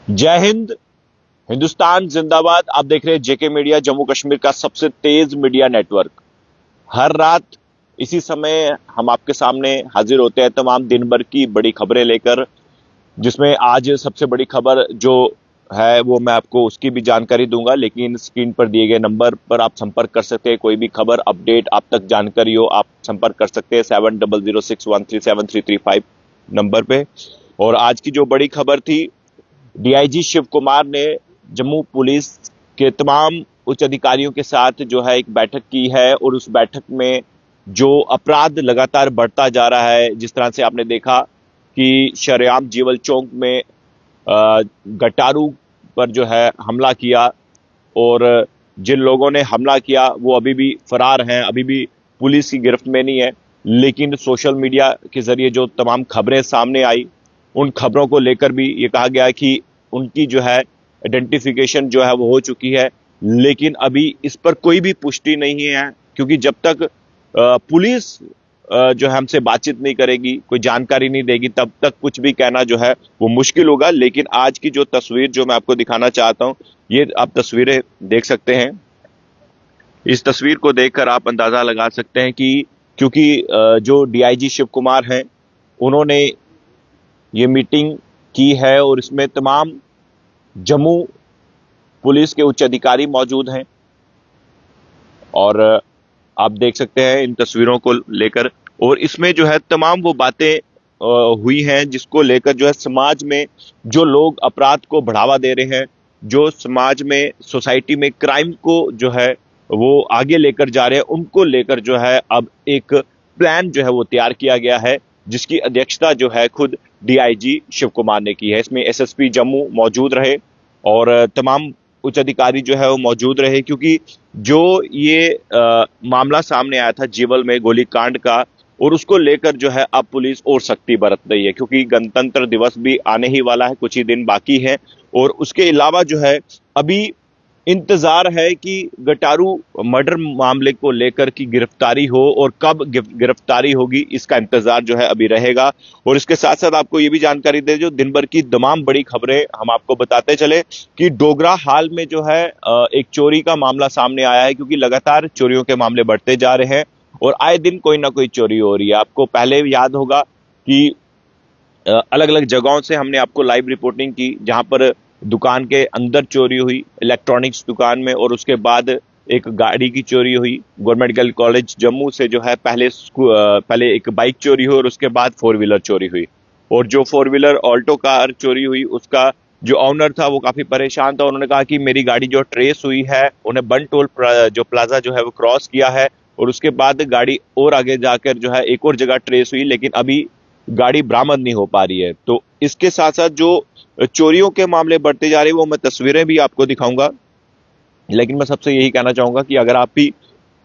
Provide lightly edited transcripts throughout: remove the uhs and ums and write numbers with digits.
जय हिंद। हिंदुस्तान जिंदाबाद। आप देख रहे हैं जेके मीडिया, जम्मू कश्मीर का सबसे तेज मीडिया नेटवर्क। हर रात इसी समय हम आपके सामने हाजिर होते हैं तमाम दिन भर की बड़ी खबरें लेकर, जिसमें आज सबसे बड़ी खबर जो है वो मैं आपको उसकी भी जानकारी दूंगा। लेकिन स्क्रीन पर दिए गए नंबर पर आप संपर्क कर सकते हैं। कोई भी खबर अपडेट आप तक जानकारी हो, आप संपर्क कर सकते हैं 7006137335 नंबर पे। और आज की जो बड़ी खबर थी, डीआईजी शिव कुमार ने जम्मू पुलिस के तमाम उच्च अधिकारियों के साथ जो है एक बैठक की है। और उस बैठक में जो अपराध लगातार बढ़ता जा रहा है, जिस तरह से आपने देखा कि शरेआम जीवल चौक में गटारू पर जो है हमला किया, और जिन लोगों ने हमला किया वो अभी भी फरार हैं, अभी भी पुलिस की गिरफ्त में नहीं है। लेकिन सोशल मीडिया के जरिए जो तमाम खबरें सामने आई, उन खबरों को लेकर भी ये कहा गया कि उनकी जो है आइडेंटिफिकेशन जो है वो हो चुकी है। लेकिन अभी इस पर कोई भी पुष्टि नहीं है, क्योंकि जब तक पुलिस जो है हमसे बातचीत नहीं करेगी, कोई जानकारी नहीं देगी, तब तक कुछ भी कहना जो है वो मुश्किल होगा। लेकिन आज की जो तस्वीर जो मैं आपको दिखाना चाहता हूं, ये आप तस्वीरें देख सकते हैं। इस तस्वीर को देखकर आप अंदाजा लगा सकते हैं कि क्योंकि जो डीआईजी शिव कुमार हैं, उन्होंने ये मीटिंग की है और इसमें तमाम जम्मू पुलिस के उच्च अधिकारी मौजूद हैं। और आप देख सकते हैं इन तस्वीरों को लेकर, और इसमें जो है तमाम वो बातें हुई हैं जिसको लेकर जो है समाज में जो लोग अपराध को बढ़ावा दे रहे हैं, जो समाज में सोसाइटी में क्राइम को जो है वो आगे लेकर जा रहे हैं, उनको लेकर जो है अब एक प्लान जो है वो तैयार किया गया है, जिसकी अध्यक्षता जो है खुद डीआईजी शिव कुमार ने की है। इसमें एसएसपी जम्मू मौजूद रहे और तमाम उच्च अधिकारी जो है वो मौजूद रहे, क्योंकि जो ये मामला सामने आया था जीवल में गोलीकांड का, और उसको लेकर जो है अब पुलिस और सख्ती बरत रही है, क्योंकि गणतंत्र दिवस भी आने ही वाला है, कुछ ही दिन बाकी है। और उसके अलावा जो है अभी इंतजार है कि गटारू मर्डर मामले को लेकर की गिरफ्तारी हो, और कब गिरफ्तारी होगी इसका इंतजार जो है अभी रहेगा। और इसके साथ साथ आपको ये भी जानकारी दे, जो दिन भर की तमाम बड़ी खबरें हम आपको बताते चले कि डोगरा हाल में जो है एक चोरी का मामला सामने आया है, क्योंकि लगातार चोरियों के मामले बढ़ते जा रहे हैं और आए दिन कोई ना कोई चोरी हो रही है। आपको पहले याद होगा कि अलग अलग जगहों से हमने आपको लाइव रिपोर्टिंग की, जहां पर दुकान के अंदर चोरी हुई इलेक्ट्रॉनिक्स दुकान में, और उसके बाद एक गाड़ी की चोरी हुई गवर्नमेंट मेडिकल कॉलेज जम्मू से, जो है पहले एक बाइक चोरी हुई और उसके बाद 4 व्हीलर चोरी हुई। और जो 4 व्हीलर ऑल्टो कार चोरी हुई, उसका जो ऑनर था वो काफी परेशान था। उन्होंने कहा कि मेरी गाड़ी जो ट्रेस हुई है, उन्हें बन टोल जो प्लाजा जो है वो क्रॉस किया है, और उसके बाद गाड़ी और आगे जाकर जो है एक और जगह ट्रेस हुई, लेकिन अभी गाड़ी बरामद नहीं हो पा रही है। तो इसके साथ साथ जो चोरियों के मामले बढ़ते जा रहे हैं वो मैं तस्वीरें भी आपको दिखाऊंगा। लेकिन मैं सबसे यही कहना चाहूंगा कि अगर आप भी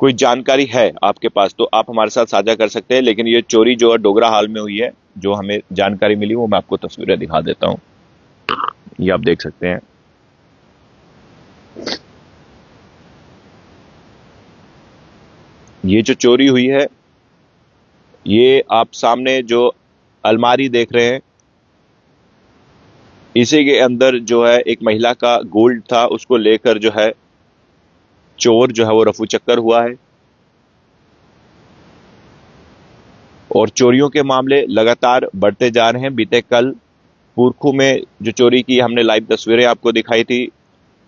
कोई जानकारी है आपके पास, तो आप हमारे साथ साझा कर सकते हैं। लेकिन ये चोरी जो है डोगरा हाल में हुई है, जो हमें जानकारी मिली, वो मैं आपको तस्वीरें दिखा देता हूं। ये आप देख सकते हैं। ये जो चोरी हुई है, ये आप सामने जो अलमारी देख रहे हैं, इसी के अंदर जो है एक महिला का गोल्ड था, उसको लेकर जो है चोर जो है वो रफू चक्कर हुआ है। और चोरियों के मामले लगातार बढ़ते जा रहे हैं। बीते कल पुरखू में जो चोरी की, हमने लाइव तस्वीरें आपको दिखाई थी।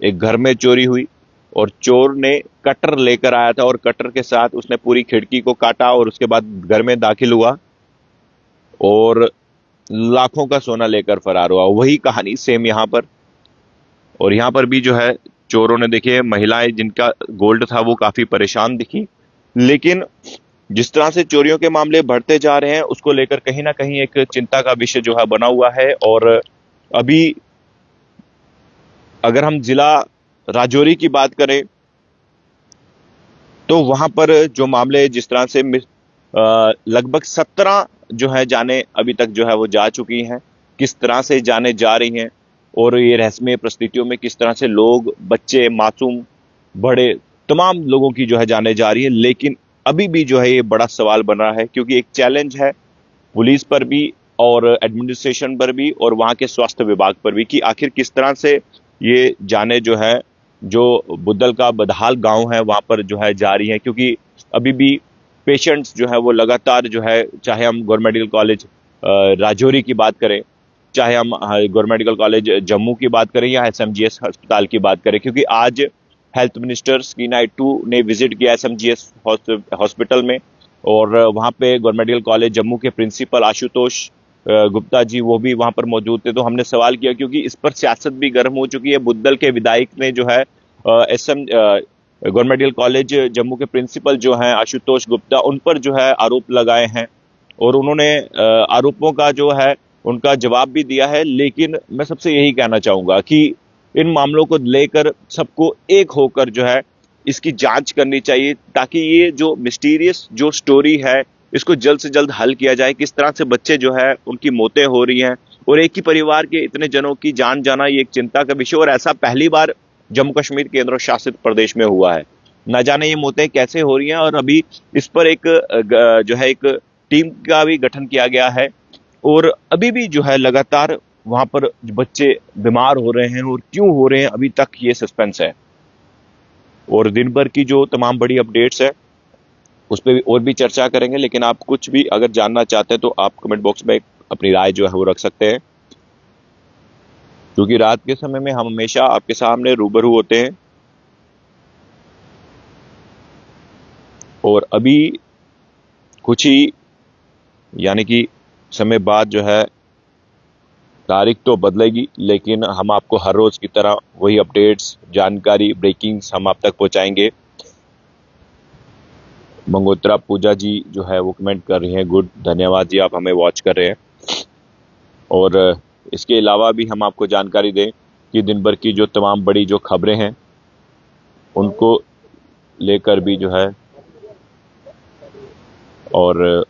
एक घर में चोरी हुई और चोर ने कटर लेकर आया था, और कटर के साथ उसने पूरी खिड़की को काटा और उसके बाद घर में दाखिल हुआ और लाखों का सोना लेकर फरार हुआ। वही कहानी सेम यहां पर, और यहां पर भी जो है चोरों ने, देखिए महिलाएं जिनका गोल्ड था वो काफी परेशान दिखी। लेकिन जिस तरह से चोरियों के मामले बढ़ते जा रहे हैं, उसको लेकर कहीं ना कहीं एक चिंता का विषय जो है बना हुआ है। और अभी अगर हम जिला राजौरी की बात करें, तो वहां पर जो मामले जिस तरह से लगभग 17 जो है जाने अभी तक जो है वो जा चुकी हैं, किस तरह से जाने जा रही हैं, और ये रहस्यमय परिस्थितियों में किस तरह से लोग, बच्चे, मासूम, बड़े, तमाम लोगों की जो है जाने जा रही है। लेकिन अभी भी जो है ये बड़ा सवाल बन रहा है, क्योंकि एक चैलेंज है पुलिस पर भी और एडमिनिस्ट्रेशन पर भी और वहाँ के स्वास्थ्य विभाग पर भी कि आखिर किस तरह से ये जाने जो है जो बुद्धल का बदहाल गांव है वहाँ पर जो है जा रही है, क्योंकि अभी भी पेशेंट्स जो है वो लगातार जो है, चाहे हम गवर्नमेंट मेडिकल कॉलेज राजौरी की बात करें, चाहे हम गवर्नमेंट मेडिकल कॉलेज जम्मू की बात करें या एसएमजीएस अस्पताल की बात करें, क्योंकि आज हेल्थ मिनिस्टर स्कीना इट्टू ने विजिट किया एसएमजीएस हॉस्पिटल में और वहाँ पे गवर्नमेंट मेडिकल कॉलेज जम्मू के प्रिंसिपल आशुतोष गुप्ता जी वो भी वहां पर मौजूद थे। तो हमने सवाल किया, क्योंकि इस पर सियासत भी गर्म हो चुकी है। बुद्धल के विधायक ने जो है गवर्नमेंट मेडिकल कॉलेज जम्मू के प्रिंसिपल जो हैं आशुतोष गुप्ता, उन पर जो है आरोप लगाए हैं और उन्होंने आरोपों का जो है उनका जवाब भी दिया है। लेकिन मैं सबसे यही कहना चाहूंगा कि इन मामलों को लेकर सबको एक होकर जो है इसकी जांच करनी चाहिए, ताकि ये जो मिस्टीरियस जो स्टोरी है इसको जल्द से जल्द हल किया जाए। किस तरह से बच्चे जो है उनकी मौतें हो रही हैं और एक ही परिवार के इतने जनों की जान जाना, ये एक चिंता का विषय, और ऐसा पहली बार जम्मू कश्मीर केंद्र शासित प्रदेश में हुआ है। न जाने ये मौतें कैसे हो रही हैं और अभी इस पर एक जो है एक टीम का भी गठन किया गया है और अभी भी जो है लगातार वहां पर बच्चे बीमार हो रहे हैं और क्यों हो रहे हैं अभी तक ये सस्पेंस है। और दिन भर की जो तमाम बड़ी अपडेट्स है उस पर और भी चर्चा करेंगे। लेकिन आप कुछ भी अगर जानना चाहते हैं तो आप कमेंट बॉक्स में अपनी राय जो है वो रख सकते हैं, क्योंकि रात के समय में हम हमेशा आपके सामने रूबरू होते हैं। और अभी कुछ ही यानी कि समय बाद जो है तारीख तो बदलेगी, लेकिन हम आपको हर रोज की तरह वही अपडेट्स, जानकारी, ब्रेकिंग्स हम आप तक पहुंचाएंगे। मंगोत्रा पूजा जी जो है वो कमेंट कर रही हैं, गुड, धन्यवाद जी, आप हमें वॉच कर रहे हैं। और इसके अलावा भी हम आपको जानकारी दें कि दिन भर की जो तमाम बड़ी जो खबरें हैं उनको लेकर भी जो है और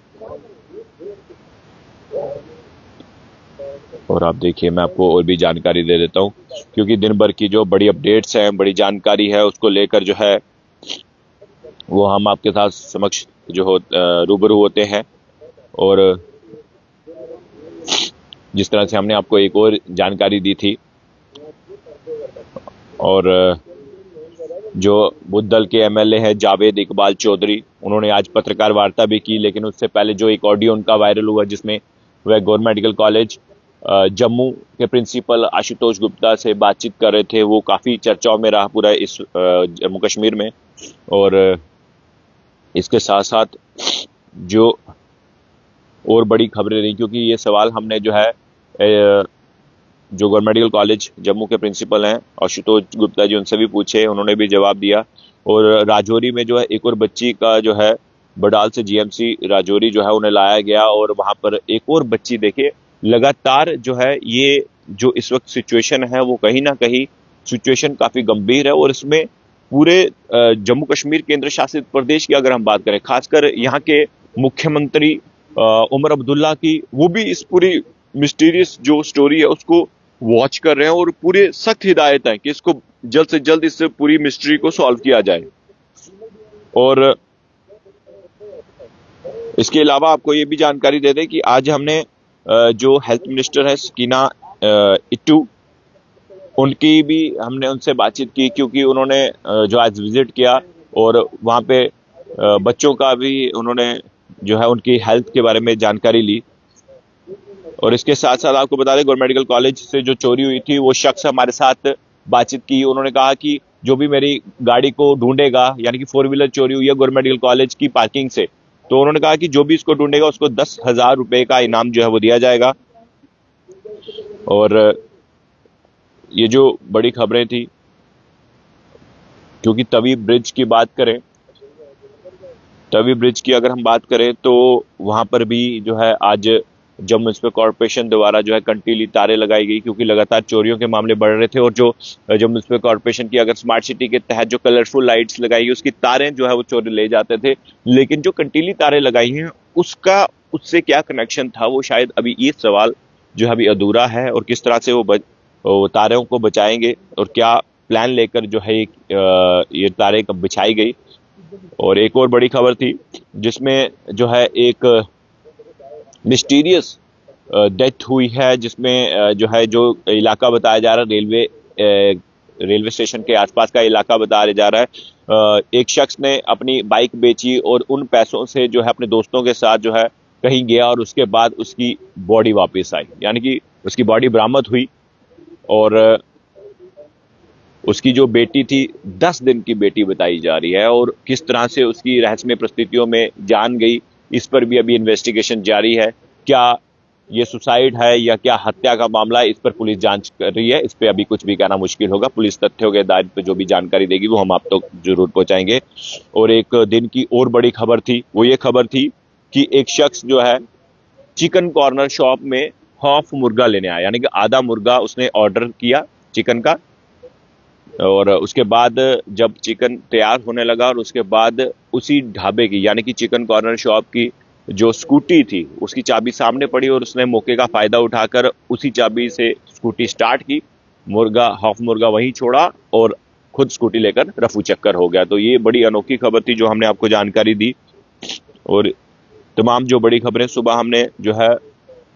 आप देखिए मैं आपको और भी जानकारी दे देता हूं, क्योंकि दिन भर की जो बड़ी अपडेट्स हैं, बड़ी जानकारी है, उसको लेकर जो है वो हम आपके साथ समक्ष जो हो रूबरू होते हैं। और जिस तरह से हमने आपको एक और जानकारी दी थी, और जो बुद्धल के एमएलए हैं जावेद इकबाल चौधरी, उन्होंने आज पत्रकार वार्ता भी की। लेकिन उससे पहले जो एक ऑडियो उनका वायरल हुआ जिसमें वह गवर्नमेंट मेडिकल कॉलेज जम्मू के प्रिंसिपल आशुतोष गुप्ता से बातचीत कर रहे थे, वो काफ़ी चर्चाओं में रहा पूरा इस जम्मू कश्मीर में। और इसके साथ साथ जो और बड़ी खबरें रही, क्योंकि ये सवाल हमने जो है जो गवर्नमेंट मेडिकल कॉलेज जम्मू के प्रिंसिपल हैं आशुतोष गुप्ता जी, उनसे भी पूछे, उन्होंने भी जवाब दिया। और राजौरी में जो है एक और बच्ची का जो है बडाल से जीएमसी राजौरी जो है उन्हें लाया गया और वहां पर एक और बच्ची, देखे लगातार जो है ये जो इस वक्त सिचुएशन है वो कहीं ना कहीं सिचुएशन काफी गंभीर है। और इसमें पूरे जम्मू कश्मीर केंद्र शासित प्रदेश की अगर हम बात करें, खासकर यहाँ के मुख्यमंत्री उमर अब्दुल्ला की, वो भी इस पूरी मिस्टीरियस जो स्टोरी है उसको वॉच कर रहे हैं और पूरे सख्त हिदायत है कि इसको जल्द से जल्द इस पूरी मिस्ट्री को सॉल्व किया जाए। और इसके अलावा आपको ये भी जानकारी दे दें कि आज हमने जो हेल्थ मिनिस्टर है स्कीना इट्टू, उनकी भी हमने उनसे बातचीत की, क्योंकि उन्होंने जो आज विजिट किया और वहाँ पे बच्चों का भी उन्होंने जो है उनकी हेल्थ के बारे में जानकारी ली। और इसके साथ साथ आपको बता दें गवर्नमेंट मेडिकल कॉलेज से जो चोरी हुई थी वो शख्स हमारे साथ बातचीत की। उन्होंने कहा कि जो भी मेरी गाड़ी को ढूंढेगा, यानी कि 4 व्हीलर चोरी हुई है गवर्नमेंट मेडिकल कॉलेज की पार्किंग से, तो उन्होंने कहा कि जो भी इसको ढूंढेगा उसको 10,000 रुपए का इनाम जो है वो दिया जाएगा। और ये जो बड़ी खबरें थी, क्योंकि तवी ब्रिज की बात करें, तवी ब्रिज की अगर हम बात करें तो वहां पर भी जो है आज जम्मू म्युनिसिपल कॉर्पोरेशन द्वारा जो है कंटीली तारें लगाई गई, क्योंकि लगातार चोरियों के मामले बढ़ रहे थे। और जो जम्मू म्युनिसिपल कॉर्पोरेशन की अगर स्मार्ट सिटी के तहत जो कलरफुल लाइट्स लगाई गई उसकी तारें जो है वो चोरी ले जाते थे, लेकिन जो कंटीली तारें लगाई हैं उसका उससे क्या कनेक्शन था, वो शायद अभी ये सवाल जो है अभी अधूरा है। और किस तरह से वो तारों को बचाएंगे और क्या प्लान लेकर जो है ये तारें कब बिछाई गई। और एक और बड़ी खबर थी जिसमें जो है एक मिस्टीरियस डेथ हुई है, जिसमें जो है जो इलाका बताया जा रहा है रेलवे स्टेशन के आसपास का इलाका बताया जा रहा है। एक शख्स ने अपनी बाइक बेची और उन पैसों से जो है अपने दोस्तों के साथ जो है कहीं गया और उसके बाद उसकी बॉडी वापस आई, यानी कि उसकी बॉडी बरामद हुई। और उसकी जो बेटी थी 10 दिन की बेटी बताई जा रही है, और किस तरह से उसकी रहस्यमय परिस्थितियों में जान गई, इस पर भी अभी इन्वेस्टिगेशन जारी है। क्या ये सुसाइड है या क्या हत्या का मामला है, इस पर पुलिस जांच कर रही है। इस पर अभी कुछ भी कहना मुश्किल होगा। पुलिस तथ्यों के आधार पर जो भी जानकारी देगी वो हम आप तक जरूर पहुंचाएंगे। और एक दिन की और बड़ी खबर थी, वो ये खबर थी कि एक शख्स जो है चिकन कॉर्नर शॉप में हाफ मुर्गा लेने आया, यानी कि आधा मुर्गा उसने ऑर्डर किया चिकन का। और उसके बाद जब चिकन तैयार होने लगा और उसके बाद उसी ढाबे की, यानी कि चिकन कॉर्नर शॉप की जो स्कूटी थी उसकी चाबी सामने पड़ी और उसने मौके का फायदा उठाकर उसी चाबी से स्कूटी स्टार्ट की, हाफ मुर्गा वहीं छोड़ा और खुद स्कूटी लेकर रफू चक्कर हो गया। तो ये बड़ी अनोखी खबर थी जो हमने आपको जानकारी दी। और तमाम जो बड़ी खबरें, सुबह हमने जो है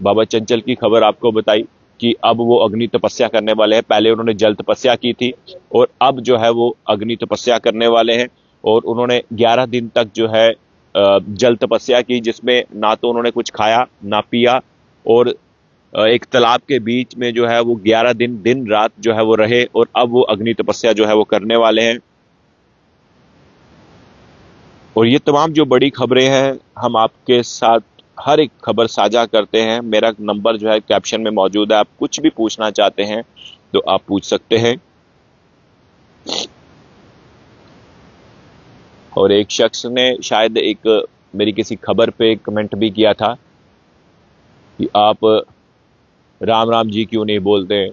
बाबा चंचल की खबर आपको बताई कि अब वो अग्नि तपस्या करने वाले हैं। पहले उन्होंने जल तपस्या की थी और अब जो है वो अग्नि तपस्या करने वाले हैं। और उन्होंने 11 दिन तक जो है जल तपस्या की, जिसमें ना तो उन्होंने कुछ खाया ना पिया, और एक तालाब के बीच में जो है वो 11 दिन दिन रात जो है वो रहे, और अब वो अग्नि तपस्या जो है वो करने वाले हैं। और ये तमाम जो बड़ी खबरें हैं हम आपके साथ हर एक खबर साझा करते हैं। मेरा नंबर जो है कैप्शन में मौजूद है, आप कुछ भी पूछना चाहते हैं तो आप पूछ सकते हैं। और एक शख्स ने शायद एक मेरी किसी खबर पे कमेंट भी किया था कि आप राम राम जी क्यों नहीं बोलते।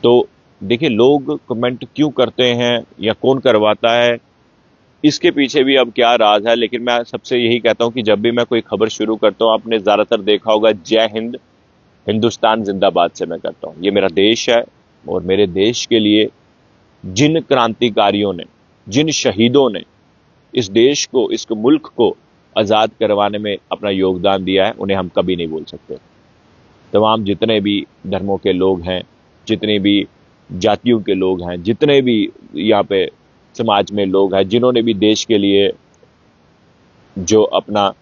तो देखिए, लोग कमेंट क्यों करते हैं या कौन करवाता है, इसके पीछे भी अब क्या राज है। लेकिन मैं सबसे यही कहता हूं कि जब भी मैं कोई खबर शुरू करता हूं, आपने ज्यादातर देखा होगा जय हिंद, हिंदुस्तान जिंदाबाद से मैं करता हूं। ये मेरा देश है और मेरे देश के लिए जिन क्रांतिकारियों ने, जिन शहीदों ने इस देश को, इस मुल्क को आजाद करवाने में अपना योगदान दिया है, उन्हें हम कभी नहीं भूल सकते। तमाम जितने भी धर्मों के लोग हैं, जितने भी जातियों के लोग हैं, जितने भी यहाँ पे समाज में लोग हैं, जिन्होंने भी देश के लिए जो अपना,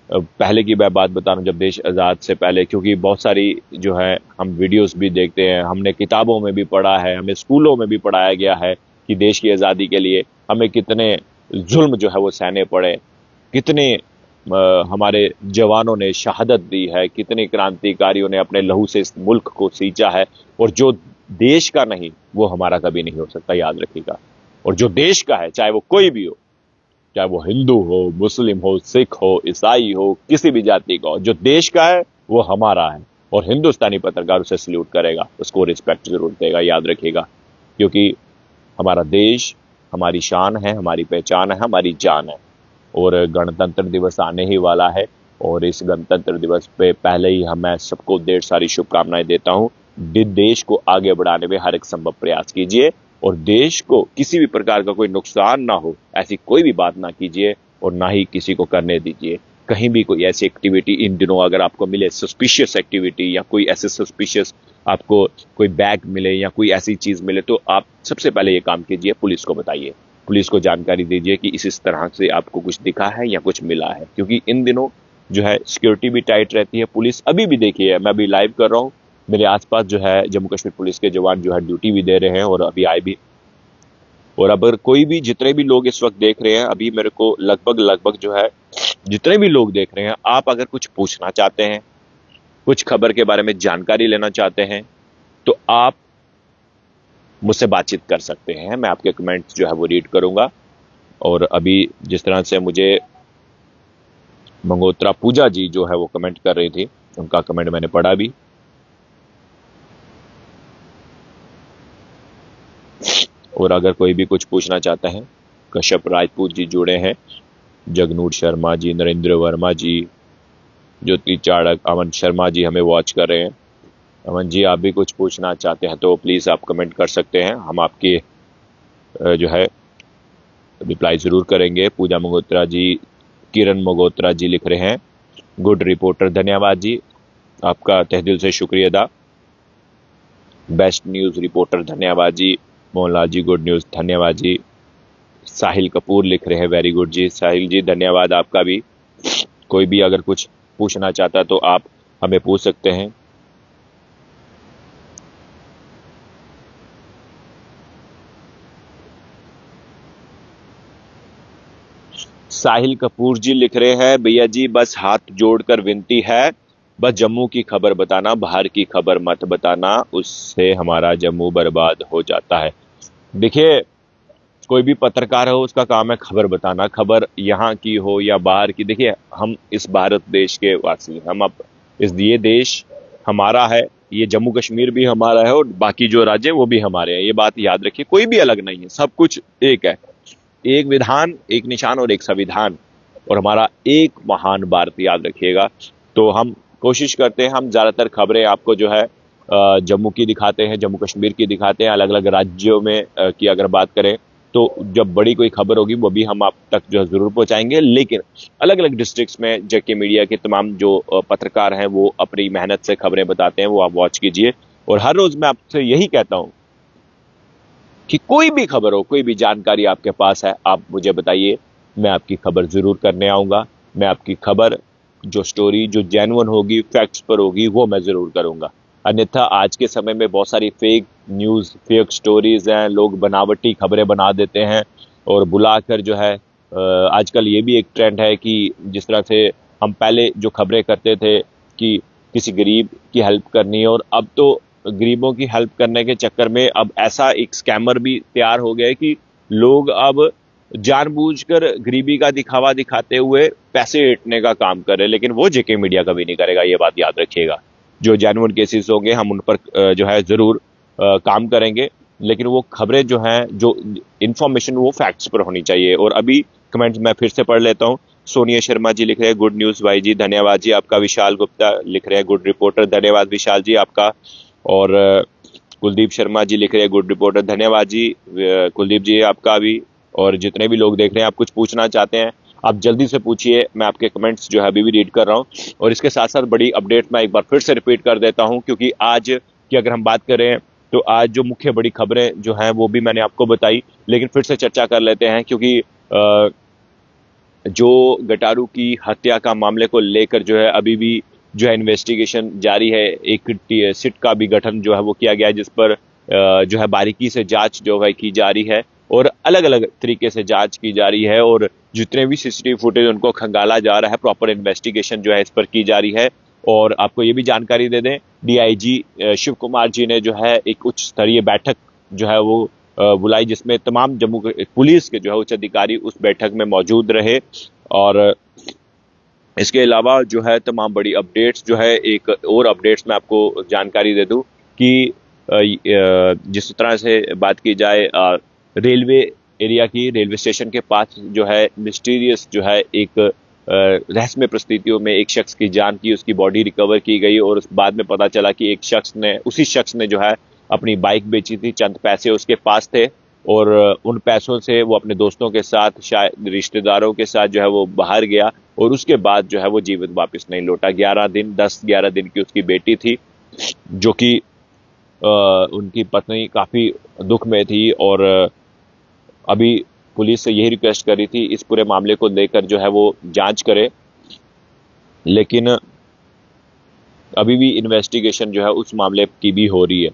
पहले की मैं बात बता रहा हूँ जब देश आज़ाद से पहले, क्योंकि बहुत सारी जो है हम वीडियोस भी देखते हैं, हमने किताबों में भी पढ़ा है, हमें स्कूलों में भी पढ़ाया गया है कि देश की आज़ादी के लिए हमें कितने जुल्म जो है वो सहने पड़े, कितने हमारे जवानों ने शहादत दी है, कितने क्रांतिकारियों ने अपने लहू से इस मुल्क को सींचा है। और जो देश का नहीं वो हमारा कभी नहीं हो सकता, याद रखिएगा। और जो देश का है, चाहे वो कोई भी हो, चाहे वो हिंदू हो, मुस्लिम हो, सिख हो, ईसाई हो, किसी भी जाति का हो, जो देश का है वो हमारा है। और हिंदुस्तानी पत्रकार उसे सल्यूट करेगा, उसको रिस्पेक्ट जरूर देगा, याद रखिएगा। क्योंकि हमारा देश हमारी शान है, हमारी पहचान है, हमारी जान है। और गणतंत्र दिवस आने ही वाला है, और इस गणतंत्र दिवस पे पहले ही मैं सबको ढेर सारी शुभकामनाएं देता हूं। देश को आगे बढ़ाने में हर एक संभव प्रयास कीजिए, और देश को किसी भी प्रकार का कोई नुकसान ना हो ऐसी कोई भी बात ना कीजिए, और ना ही किसी को करने दीजिए। कहीं भी कोई ऐसी एक्टिविटी इन दिनों अगर आपको मिले, सस्पिशियस एक्टिविटी या कोई ऐसे सस्पिशियस आपको कोई बैग मिले या कोई ऐसी चीज मिले, तो आप सबसे पहले ये काम कीजिए, पुलिस को बताइए, पुलिस को जानकारी दीजिए कि इस तरह से आपको कुछ दिखा है या कुछ मिला है। क्योंकि इन दिनों जो है सिक्योरिटी भी टाइट रहती है। पुलिस अभी भी देखिए, मैं अभी लाइव कर रहा हूँ, मेरे आसपास जो है जम्मू कश्मीर पुलिस के जवान जो है ड्यूटी भी दे रहे हैं और अभी आए भी। और अगर कोई भी, जितने भी लोग इस वक्त देख रहे हैं, अभी मेरे को लगभग जो है जितने भी लोग देख रहे हैं, आप अगर कुछ पूछना चाहते हैं, कुछ खबर के बारे में जानकारी लेना चाहते हैं, तो आप मुझसे बातचीत कर सकते हैं। मैं आपके कमेंट्स जो है वो रीड करूंगा। और अभी जिस तरह से मुझे मंगोत्रा पूजा जी जो है वो कमेंट कर रही थी, उनका कमेंट मैंने पढ़ा भी। और अगर कोई भी कुछ पूछना चाहता है, कश्यप राजपूत जी जुड़े हैं, जगनूर शर्मा जी, नरेंद्र वर्मा जी, ज्योति चाड़क, अमन शर्मा जी हमें वॉच कर रहे हैं। अमन जी, आप भी कुछ पूछना चाहते हैं तो प्लीज आप कमेंट कर सकते हैं, हम आपके जो है रिप्लाई जरूर करेंगे। पूजा मगोत्रा जी, किरण मगोत्रा जी लिख रहे हैं, गुड रिपोर्टर धन्यवाद जी, आपका तहे दिल से शुक्रिया अदा। बेस्ट न्यूज रिपोर्टर धन्यवाद जी, मोहनलाल जी गुड न्यूज धन्यवाद जी। साहिल कपूर लिख रहे हैं वेरी गुड जी, साहिल जी धन्यवाद आपका भी। कोई भी अगर कुछ पूछना चाहता तो आप हमें पूछ सकते हैं। साहिल कपूर जी लिख रहे हैं भैया जी बस हाथ जोड़कर विनती है, बस जम्मू की खबर बताना, बाहर की खबर मत बताना, उससे हमारा जम्मू बर्बाद हो जाता है। देखिए, कोई भी पत्रकार हो उसका काम है खबर बताना, खबर यहाँ की हो या बाहर की। देखिए, हम इस भारत देश के वासी हैं, हम अब ये देश हमारा है, ये जम्मू कश्मीर भी हमारा है और बाकी जो राज्य है वो भी हमारे हैं। ये बात याद रखिए, कोई भी अलग नहीं है, सब कुछ एक है। एक विधान, एक निशान और एक संविधान, और हमारा एक महान भारत, याद रखिएगा। तो हम कोशिश करते हैं, हम ज्यादातर खबरें आपको जो है जम्मू की दिखाते हैं, जम्मू कश्मीर की दिखाते हैं। अलग अलग राज्यों में की अगर बात करें तो जब बड़ी कोई खबर होगी वो भी हम आप तक जो है जरूर पहुंचाएंगे। लेकिन अलग अलग डिस्ट्रिक्ट्स में जेके मीडिया के तमाम जो पत्रकार हैं वो अपनी मेहनत से खबरें बताते हैं, वो आप वॉच कीजिए। और हर रोज मैं आपसे यही कहता हूं कि कोई भी खबर हो, कोई भी जानकारी आपके पास है, आप मुझे बताइए, मैं आपकी खबर जरूर करने आऊंगा। मैं आपकी खबर, जो स्टोरी जो जेन्युइन होगी, फैक्ट्स पर होगी, वो मैं जरूर करूंगा। अन्यथा आज के समय में बहुत सारी फेक न्यूज, फेक स्टोरीज हैं, लोग बनावटी खबरें बना देते हैं और बुलाकर जो है आजकल ये भी एक ट्रेंड है कि जिस तरह से हम पहले जो खबरें करते थे कि किसी गरीब की हेल्प करनी है, और अब तो गरीबों की हेल्प करने के चक्कर में अब ऐसा एक स्कैमर भी तैयार हो गया है कि लोग अब जानबूझकर गरीबी का दिखावा दिखाते हुए पैसे ऐंठने का काम कर रहे हैं। लेकिन वो जेके मीडिया कभी नहीं करेगा, ये बात याद रखिएगा। जो जेन्युइन केसेस होंगे हम उन पर जो है जरूर काम करेंगे, लेकिन वो खबरें जो हैं, जो इंफॉर्मेशन, वो फैक्ट्स पर होनी चाहिए। और अभी कमेंट्स मैं फिर से पढ़ लेता हूँ। सोनिया शर्मा जी लिख रहे हैं गुड न्यूज भाई जी धन्यवाद जी आपका। विशाल गुप्ता लिख रहे हैं गुड रिपोर्टर धन्यवाद विशाल जी आपका। और कुलदीप शर्मा जी लिख रहे हैं गुड रिपोर्टर धन्यवाद जी कुलदीप जी आपका भी। और जितने भी लोग देख रहे हैं, आप कुछ पूछना चाहते हैं आप जल्दी से पूछिए, मैं आपके कमेंट्स जो है अभी भी रीड कर रहा हूँ। और इसके साथ साथ बड़ी अपडेट मैं एक बार फिर से रिपीट कर देता हूँ, क्योंकि आज की अगर हम बात करें तो आज जो मुख्य बड़ी खबरें जो हैं वो भी मैंने आपको बताई, लेकिन फिर से चर्चा कर लेते हैं, क्योंकि जो गटारू की हत्या का मामले को लेकर जो है अभी भी जो है इन्वेस्टिगेशन जारी है। एक सिट का भी गठन जो है वो किया गया है, जिस पर जो है बारीकी से जांच जो है की जा रही है और अलग अलग तरीके से जांच की जा रही है। और जितने भी सीसीटीवी फुटेज उनको खंगाला जा रहा है, प्रॉपर इन्वेस्टिगेशन जो है इस पर की जा रही है। और आपको ये भी जानकारी दे दें, डीआईजी शिव कुमार जी ने जो है एक उच्च स्तरीय बैठक जो है वो बुलाई, जिसमें तमाम जम्मू पुलिस के जो है उच्च अधिकारी उस बैठक में मौजूद रहे। और इसके अलावा जो है तमाम बड़ी अपडेट्स जो है, एक और अपडेट्स में आपको जानकारी दे दूं कि जिस तरह से बात की जाए रेलवे एरिया की, रेलवे स्टेशन के पास जो है मिस्टीरियस जो है एक रहस्यमय परिस्थितियों में एक शख्स की जान की, उसकी बॉडी रिकवर की गई। और उस बाद में पता चला कि उसी शख्स ने जो है अपनी बाइक बेची थी, चंद पैसे उसके पास थे और उन पैसों से वो अपने दोस्तों के साथ, शायद रिश्तेदारों के साथ जो है वो बाहर गया और उसके बाद जो है वो जीवित वापस नहीं लौटा। 10-11 दिन की उसकी बेटी थी, जो कि उनकी पत्नी काफी दुख में थी और अभी पुलिस से यही रिक्वेस्ट कर रही थी इस पूरे मामले को लेकर जो है वो जांच करे। लेकिन अभी भी इन्वेस्टिगेशन जो है उस मामले की भी हो रही है।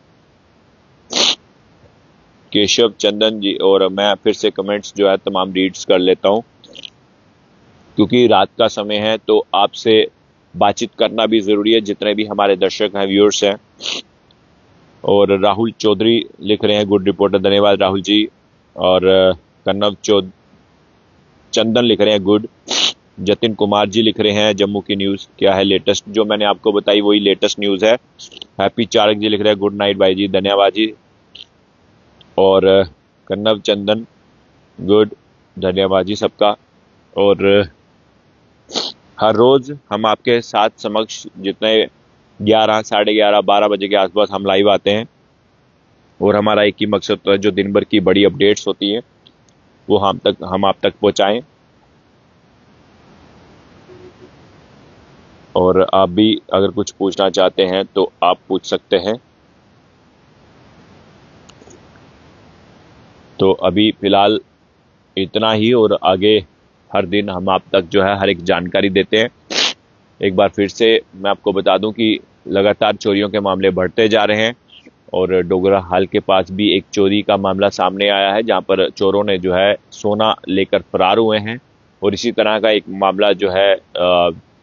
केशव चंदन जी, और मैं फिर से कमेंट्स जो है तमाम रीड्स कर लेता हूं, क्योंकि रात का समय है तो आपसे बातचीत करना भी जरूरी है, जितने भी हमारे दर्शक हैं, व्यूअर्स हैं। और राहुल चौधरी लिख रहे हैं गुड रिपोर्टर धन्यवाद राहुल जी। और कन्नव चंदन लिख रहे हैं गुड। जतिन कुमार जी लिख रहे हैं जम्मू की न्यूज क्या है लेटेस्ट, जो मैंने आपको बताई वही लेटेस्ट न्यूज है। हैप्पी चारक जी लिख रहे हैं गुड नाइट भाई जी धन्यवाद जी। और कन्नव चंदन गुड, धन्यवाद जी सबका। और हर रोज हम आपके साथ समक्ष जितने 11, 11:30, 12 बजे के आसपास हम लाइव आते हैं और हमारा एक ही मकसद होता है, जो दिन भर की बड़ी अपडेट्स होती हैं वो हम आप तक पहुंचाएं। और आप भी अगर कुछ पूछना चाहते हैं तो आप पूछ सकते हैं। तो अभी फिलहाल इतना ही, और आगे हर दिन हम आप तक जो है हर एक जानकारी देते हैं। एक बार फिर से मैं आपको बता दूं कि लगातार चोरियों के मामले बढ़ते जा रहे हैं, और डोगरा हाल के पास भी एक चोरी का मामला सामने आया है, जहां पर चोरों ने जो है सोना लेकर फरार हुए हैं। और इसी तरह का एक मामला जो है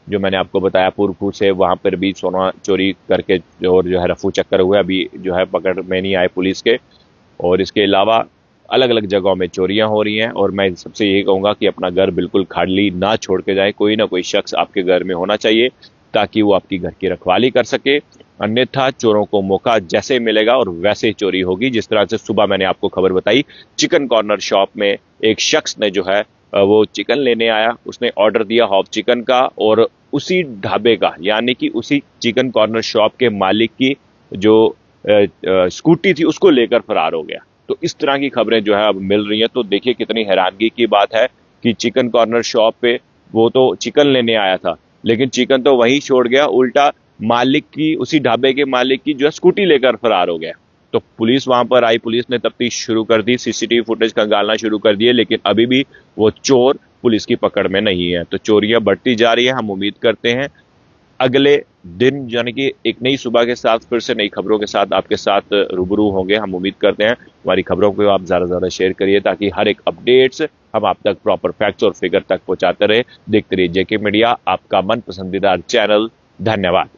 जो मैंने आपको बताया पुरखू से, वहां पर भी सोना चोरी करके और जो है रफू चक्कर हुए, अभी जो है पकड़ में नहीं आए पुलिस के। और इसके अलावा अलग अलग जगहों में चोरियां हो रही हैं, और मैं सबसे यही कहूंगा कि अपना घर बिल्कुल खाली ना छोड़ के जाए। कोई ना कोई शख्स आपके घर में होना चाहिए ताकि वो आपकी घर की रखवाली कर सके, अन्यथा चोरों को मौका जैसे मिलेगा और वैसे ही चोरी होगी। जिस तरह से सुबह मैंने आपको खबर बताई, चिकन कॉर्नर शॉप में एक शख्स ने जो है वो चिकन लेने आया, उसने ऑर्डर दिया हॉफ चिकन का, और उसी ढाबे का यानी कि उसी चिकन कॉर्नर शॉप के मालिक की जो स्कूटी थी उसको लेकर फरार हो गया। तो इस तरह की खबरें जो है अब मिल रही हैं। तो देखिए कितनी हैरानगी की बात है कि चिकन कॉर्नर शॉप पे वो तो चिकन लेने आया था, लेकिन चिकन तो वहीं छोड़ गया, उल्टा मालिक की, उसी ढाबे के मालिक की जो है स्कूटी लेकर फरार हो गया। तो पुलिस वहां पर आई, पुलिस ने तफ्तीश शुरू कर दी, सीसीटीवी फुटेज खंगालना शुरू कर दिए, लेकिन अभी भी वो चोर पुलिस की पकड़ में नहीं है। तो चोरियां बढ़ती जा रही है। हम उम्मीद करते हैं अगले दिन यानी कि एक नई सुबह के साथ फिर से नई खबरों के साथ आपके साथ रूबरू होंगे। हम उम्मीद करते हैं हमारी खबरों को आप ज्यादा से ज्यादा शेयर करिए, ताकि हर एक अपडेट्स हम आप तक प्रॉपर फैक्ट्स और फिगर तक पहुंचाते रहे। देखते रहिए जेके मीडिया, आपका मन पसंदीदा चैनल। धन्यवाद।